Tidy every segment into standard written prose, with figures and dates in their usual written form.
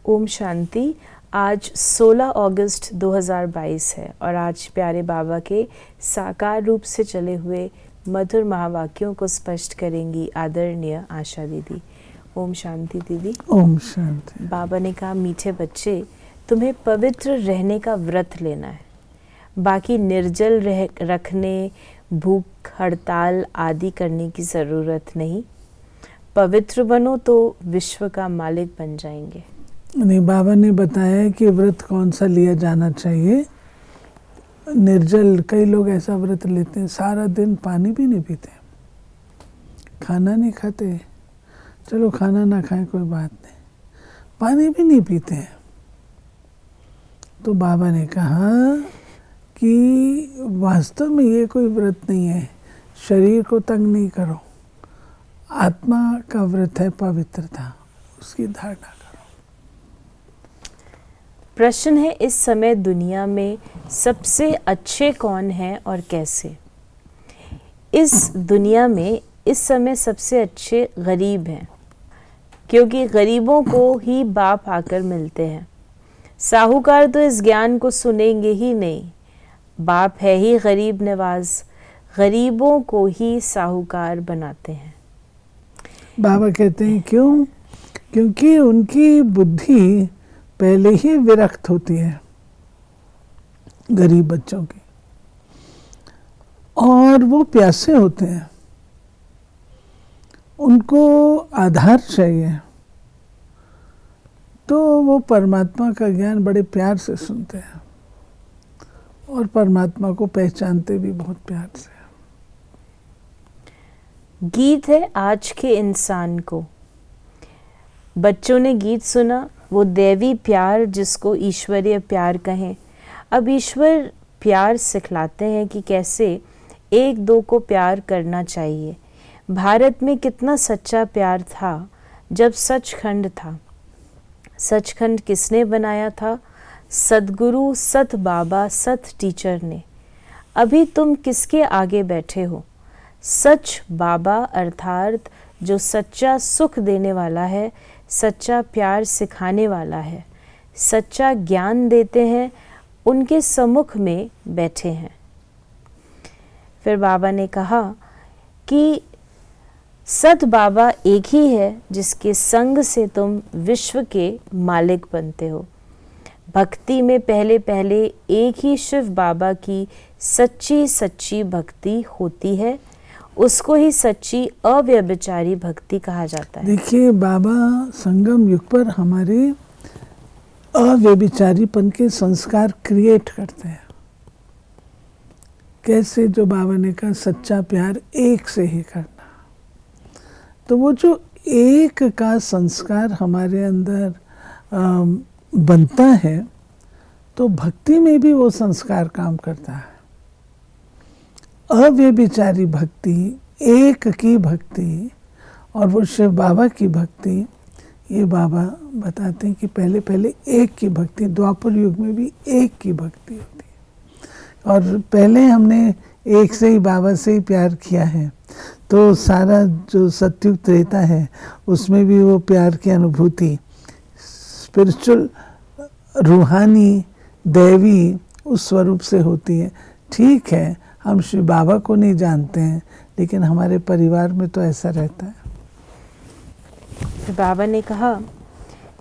ओम शांति। आज 16 अगस्त 2022 है और आज प्यारे बाबा के साकार रूप से चले हुए मधुर महावाक्यों को स्पष्ट करेंगी आदरणीय आशा दीदी। ओम शांति दीदी। ओम शांति। बाबा ने कहा, मीठे बच्चे, तुम्हें पवित्र रहने का व्रत लेना है, बाकी निर्जल रखने, भूख हड़ताल आदि करने की ज़रूरत नहीं। पवित्र बनो तो विश्व का मालिक बन जाएंगे। नहीं, बाबा ने बताया कि व्रत कौन सा लिया जाना चाहिए। निर्जल, कई लोग ऐसा व्रत लेते हैं सारा दिन पानी भी नहीं पीते, खाना नहीं खाते, चलो खाना ना खाएं कोई बात नहीं, पानी भी नहीं पीते हैं। तो बाबा ने कहा कि वास्तव में ये कोई व्रत नहीं है, शरीर को तंग नहीं करो, आत्मा का व्रत है पवित्रता, उसकी धारणा करो। प्रश्न है, इस समय दुनिया में सबसे अच्छे कौन हैं और कैसे? इस दुनिया में इस समय सबसे अच्छे गरीब हैं, क्योंकि गरीबों को ही बाप आकर मिलते हैं। साहूकार तो इस ज्ञान को सुनेंगे ही नहीं। बाप है ही गरीब नवाज, गरीबों को ही साहूकार बनाते हैं। बाबा कहते हैं क्यों? क्योंकि उनकी बुद्धि पहले ही विरक्त होती है गरीब बच्चों की, और वो प्यासे होते हैं, उनको आधार चाहिए। तो वो परमात्मा का ज्ञान बड़े प्यार से सुनते हैं और परमात्मा को पहचानते भी बहुत प्यार से। गीत है आज के इंसान को। बच्चों ने गीत सुना, वो दैवी प्यार जिसको ईश्वरीय प्यार कहें। अब ईश्वर प्यार सिखलाते हैं कि कैसे एक दो को प्यार करना चाहिए। भारत में कितना सच्चा प्यार था जब सचखंड था। सचखंड किसने बनाया था? सद्गुरु, सत बाबा, सत टीचर ने। अभी तुम किसके आगे बैठे हो? सच बाबा अर्थात जो सच्चा सुख देने वाला है, सच्चा प्यार सिखाने वाला है, सच्चा ज्ञान देते हैं, उनके सम्मुख में बैठे हैं। फिर बाबा ने कहा कि सत बाबा एक ही है जिसके संग से तुम विश्व के मालिक बनते हो। भक्ति में पहले पहले एक ही शिव बाबा की सच्ची सच्ची भक्ति होती है, उसको ही सच्ची अव्यभिचारी भक्ति कहा जाता है। देखिए, बाबा संगम युग पर हमारे अव्यभिचारीपन के संस्कार क्रिएट करते हैं। कैसे? जो बाबा ने कहा सच्चा प्यार एक से ही करना। तो वो जो एक का संस्कार हमारे अंदर बनता है, तो भक्ति में भी वो संस्कार काम करता है। अव्यभिचारी भक्ति, एक की भक्ति, और वो शिव बाबा की भक्ति, ये बाबा बताते हैं कि पहले पहले एक की भक्ति, द्वापर युग में भी एक की भक्ति होती है। और पहले हमने एक से ही, बाबा से ही प्यार किया है, तो सारा जो सत्युग त्रेता है उसमें भी वो प्यार की अनुभूति स्पिरिचुअल, रूहानी, दैवी उस स्वरूप से होती है। ठीक है, हम शिव बाबा को नहीं जानते हैं, लेकिन हमारे परिवार में तो ऐसा रहता है। बाबा ने कहा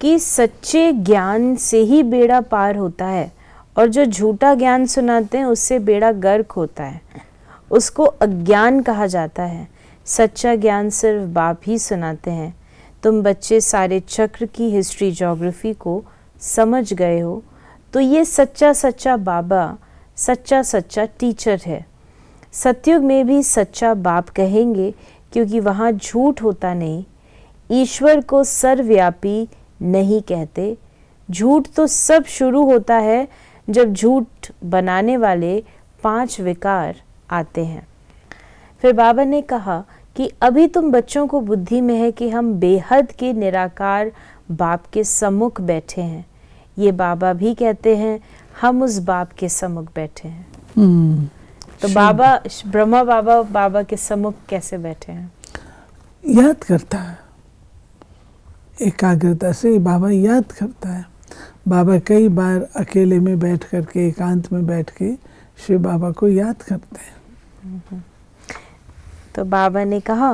कि सच्चे ज्ञान से ही बेड़ा पार होता है, और जो झूठा ज्ञान सुनाते हैं उससे बेड़ा गर्क होता है, उसको अज्ञान कहा जाता है। सच्चा ज्ञान सिर्फ बाप ही सुनाते हैं। तुम बच्चे सारे चक्र की हिस्ट्री, ज्योग्राफी को समझ गए हो, तो ये सच्चा सच्चा बाबा, सच्चा सच्चा टीचर है। सतयुग में भी सच्चा बाप कहेंगे, क्योंकि वहाँ झूठ होता नहीं। ईश्वर को सर्वव्यापी नहीं कहते। झूठ तो सब शुरू होता है जब झूठ बनाने वाले 5 विकार आते हैं। फिर बाबा ने कहा कि अभी तुम बच्चों को बुद्धि में है कि हम बेहद के निराकार बाप के सम्मुख बैठे हैं। ये बाबा भी कहते हैं हम उस बाप के सम्मुख बैठे हैं। तो बाबा, ब्रह्मा बाबा, बाबा के सम्मुख कैसे बैठे हैं? याद करता है, एकाग्रता से बाबा याद करता है। बाबा कई बार अकेले में बैठ करके, एकांत में बैठ के शिव बाबा को याद करते हैं। तो बाबा ने कहा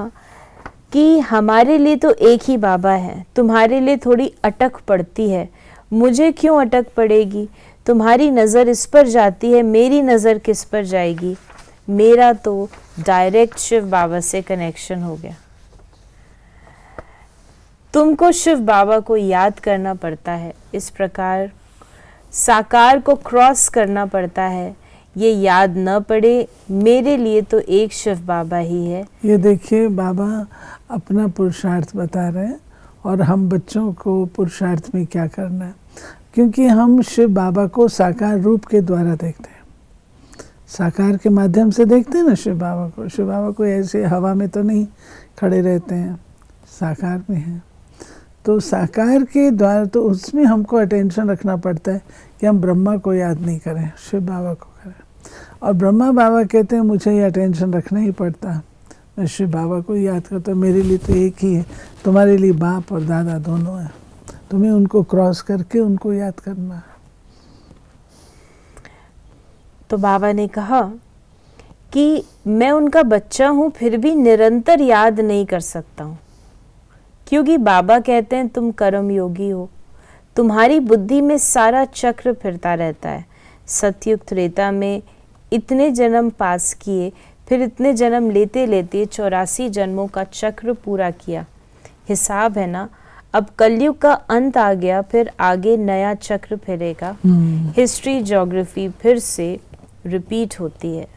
कि हमारे लिए तो एक ही बाबा है, तुम्हारे लिए थोड़ी अटक पड़ती है। मुझे क्यों अटक पड़ेगी? तुम्हारी नज़र इस पर जाती है, मेरी नज़र किस पर जाएगी? मेरा तो डायरेक्ट शिव बाबा से कनेक्शन हो गया। तुमको शिव बाबा को याद करना पड़ता है, इस प्रकार साकार को क्रॉस करना पड़ता है। ये याद न पड़े, मेरे लिए तो एक शिव बाबा ही है। ये देखिए, बाबा अपना पुरुषार्थ बता रहे हैं और हम बच्चों को पुरुषार्थ में क्या करना है, क्योंकि हम शिव बाबा को साकार रूप के द्वारा देखते हैं। साकार के माध्यम से देखते हैं ना शिव बाबा को। शिव बाबा को ऐसे हवा में तो नहीं खड़े रहते हैं, साकार में हैं। तो साकार के द्वारा तो उसमें हमको अटेंशन रखना पड़ता है कि हम ब्रह्मा को याद नहीं करें, शिव बाबा को करें। और ब्रह्मा बाबा कहते हैं मुझे ये अटेंशन रखना ही पड़ता है, मैं शिव बाबा को याद करता हूँ। मेरे लिए तो एक ही है, तुम्हारे लिए बाप और दादा दोनों हैं, तुम्हें उनको क्रॉस करके उनको याद करना है। तो बाबा ने कहा कि मैं उनका बच्चा हूँ, फिर भी निरंतर याद नहीं कर सकता हूँ, क्योंकि बाबा कहते हैं तुम कर्म योगी हो, तुम्हारी बुद्धि में सारा चक्र फिरता रहता है। सतयुग त्रेता में इतने जन्म पास किए, फिर इतने जन्म लेते लेते 84 जन्मों का चक्र पूरा किया। हिसाब है ना, अब कलयुग का अंत आ गया, फिर आगे नया चक्र फिरेगा। हिस्ट्री ज्योग्राफी फिर से रिपीट होती है।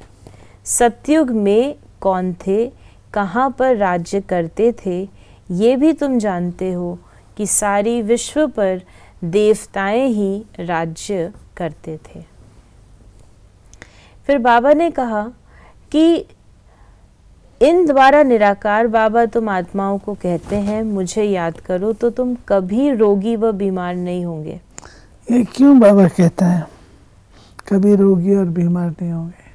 सतयुग में कौन थे, कहाँ पर राज्य करते थे, ये भी तुम जानते हो कि सारी विश्व पर देवताएं ही राज्य करते थे। फिर बाबा ने कहा कि इन द्वारा निराकार बाबा तुम आत्माओं को कहते हैं मुझे याद करो तो तुम कभी रोगी व बीमार नहीं होंगे। ये क्यों बाबा कहता है कभी रोगी और बीमार नहीं होंगे?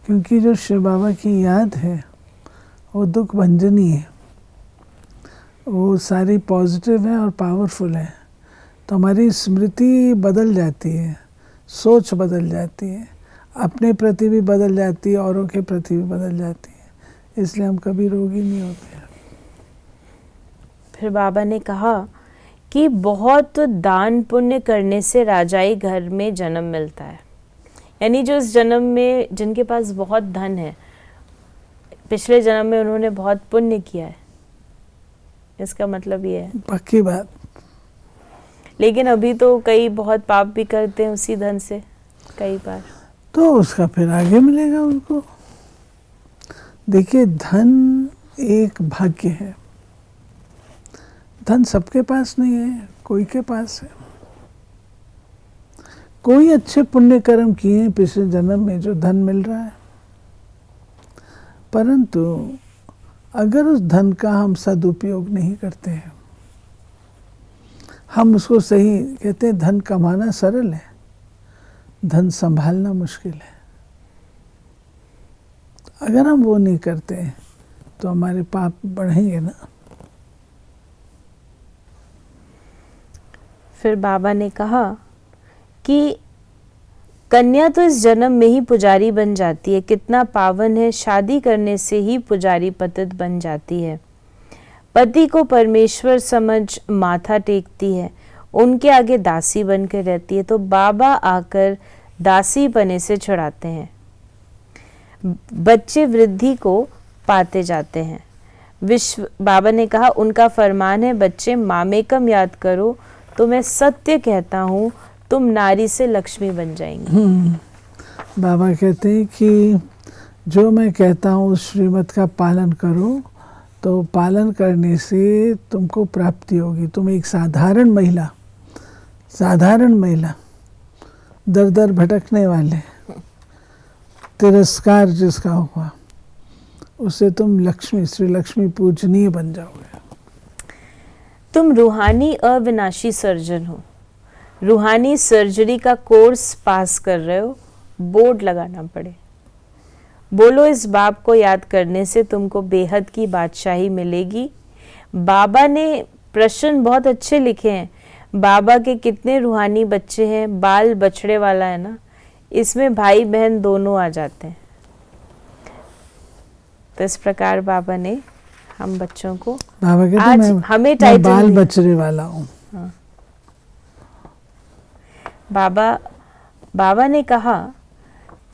क्योंकि जो शिव बाबा की याद है वो दुख भंजनी है, वो सारी पॉजिटिव है और पावरफुल है। तो हमारी स्मृति बदल जाती है, सोच बदल जाती है, अपने प्रति भी बदल जाती है, औरों के प्रति भी बदल जाती है, इसलिए हम कभी रोगी नहीं होते। फिर बाबा ने कहा कि बहुत दान पुण्य करने से राजाई घर में जन्म मिलता है। यानी जो इस जन्म में जिनके पास बहुत धन है, पिछले जन्म में उन्होंने बहुत पुण्य किया है, इसका मतलब ये है। पक्की बात। लेकिन अभी तो कई बहुत पाप भी करते हैं उसी धन से कई बार, तो उसका फिर आगे मिलेगा उनको। देखिए, धन एक भाग्य है, धन सबके पास नहीं है, कोई के पास है। कोई अच्छे पुण्य कर्म किए हैं पिछले जन्म में जो धन मिल रहा है, परंतु अगर उस धन का हम सदुपयोग नहीं करते हैं, हम उसको सही कहते हैं, धन कमाना सरल है, धन संभालना मुश्किल है। अगर हम वो नहीं करते हैं तो हमारे पाप बढ़ेंगे ना। फिर बाबा ने कहा कि कन्या तो इस जन्म में ही पुजारी बन जाती है, कितना पावन है, शादी करने से ही पुजारी पतित बन जाती है। पति को परमेश्वर समझ माथा टेकती है, उनके आगे दासी बनकर रहती है, तो बाबा आकर दासी पने से छुड़ाते हैं। बच्चे वृद्धि को पाते जाते हैं। बाबा ने कहा उनका फरमान है बच्चे मामेकम याद करो, तो मैं सत्य कहता हूँ तुम नारी से लक्ष्मी बन जाएंगी। बाबा कहते हैं कि जो मैं कहता हूँ उस श्रीमत का पालन करो, तो पालन करने से तुमको प्राप्ति होगी। तुम एक साधारण महिला दर दर भटकने वाले, तिरस्कार जिसका हुआ, उससे तुम लक्ष्मी, श्री लक्ष्मी पूजनीय बन जाओगे। तुम रूहानी अविनाशी सर्जन हो, रूहानी सर्जरी का कोर्स पास कर रहे हो, बोर्ड लगाना पड़े। बोलो इस बाप को याद करने से तुमको बेहद की बादशाही मिलेगी। बाबा ने प्रश्न बहुत अच्छे लिखे हैं। बाबा के कितने रूहानी बच्चे हैं, बाल बछड़े वाला है ना, इसमें भाई बहन दोनों आ जाते हैं। तो इस प्रकार बाबा ने हम बच्चों को बाबा कहते आज मैं, हमें मैं टाइटल बाल दिया। बछड़े वाला हूँ। हाँ। बाबा ने कहा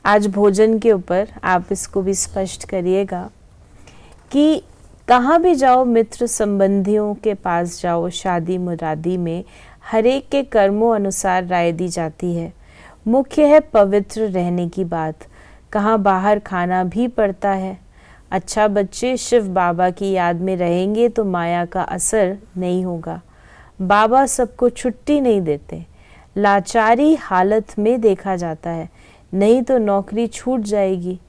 आज भोजन के ऊपर आप इसको भी स्पष्ट करिएगा कि कहाँ भी जाओ, मित्र संबंधियों के पास जाओ, शादी मुरादी में हर एक के कर्मों अनुसार राय दी जाती है। मुख्य है पवित्र रहने की बात। कहाँ बाहर खाना भी पड़ता है। अच्छा बच्चे शिव बाबा की याद में रहेंगे तो माया का असर नहीं होगा। बाबा सबको छुट्टी नहीं देते, लाचारी हालत में देखा जाता है, नहीं तो नौकरी छूट जाएगी।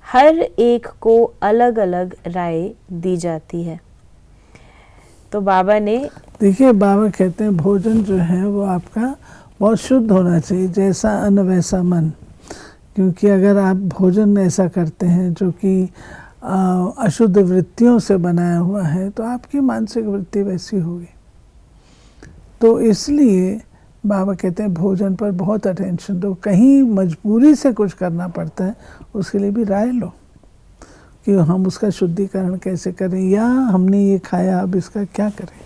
हर एक को अलग अलग राय दी जाती है। तो बाबा ने देखिए, बाबा कहते हैं भोजन जो है वो आपका बहुत शुद्ध होना चाहिए, जैसा अन्न वैसा मन। क्योंकि अगर आप भोजन ऐसा करते हैं जो कि अशुद्ध वृत्तियों से बनाया हुआ है तो आपकी मानसिक वृत्ति वैसी होगी। तो इसलिए बाबा कहते हैं भोजन पर बहुत अटेंशन दो। कहीं मजबूरी से कुछ करना पड़ता है, उसके लिए भी राय लो कि हम उसका शुद्धिकरण कैसे करें, या हमने ये खाया अब इसका क्या करें।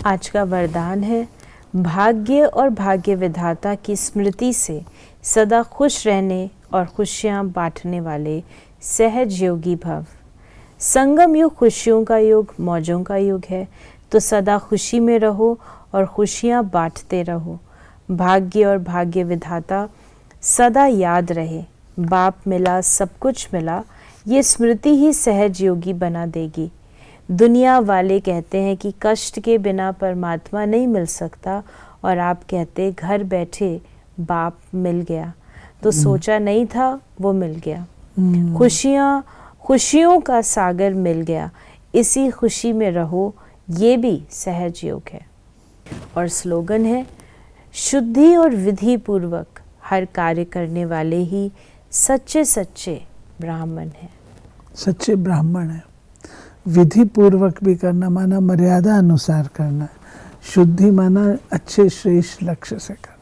आज का वरदान है, भाग्य और भाग्य विधाता की स्मृति से सदा खुश रहने और खुशियाँ बांटने वाले सहज योगी भव। संगम युग खुशियों का युग, मौजों का युग है, तो सदा खुशी में रहो और खुशियाँ बांटते रहो। भाग्य और भाग्य विधाता सदा याद रहे। बाप मिला सब कुछ मिला, ये स्मृति ही सहज योगी बना देगी। दुनिया वाले कहते हैं कि कष्ट के बिना परमात्मा नहीं मिल सकता, और आप कहते घर बैठे बाप मिल गया। तो सोचा नहीं था वो मिल गया। खुशियों का सागर मिल गया, इसी खुशी में रहो, ये भी सहज योग है। और स्लोगन है, शुद्धि और विधि पूर्वक हर कार्य करने वाले ही सच्चे सच्चे ब्राह्मण हैं। सच्चे ब्राह्मण है। विधि पूर्वक भी करना माना मर्यादा अनुसार करना, शुद्धि माना अच्छे श्रेष्ठ लक्ष्य से करना।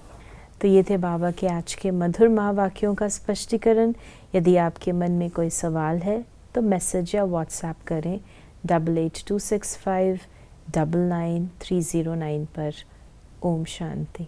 तो ये थे बाबा के आज के मधुर महावाक्यों का स्पष्टीकरण। यदि आपके मन में कोई सवाल है तो मैसेज या व्हाट्सएप करें 8826599309 पर। ओम शांति।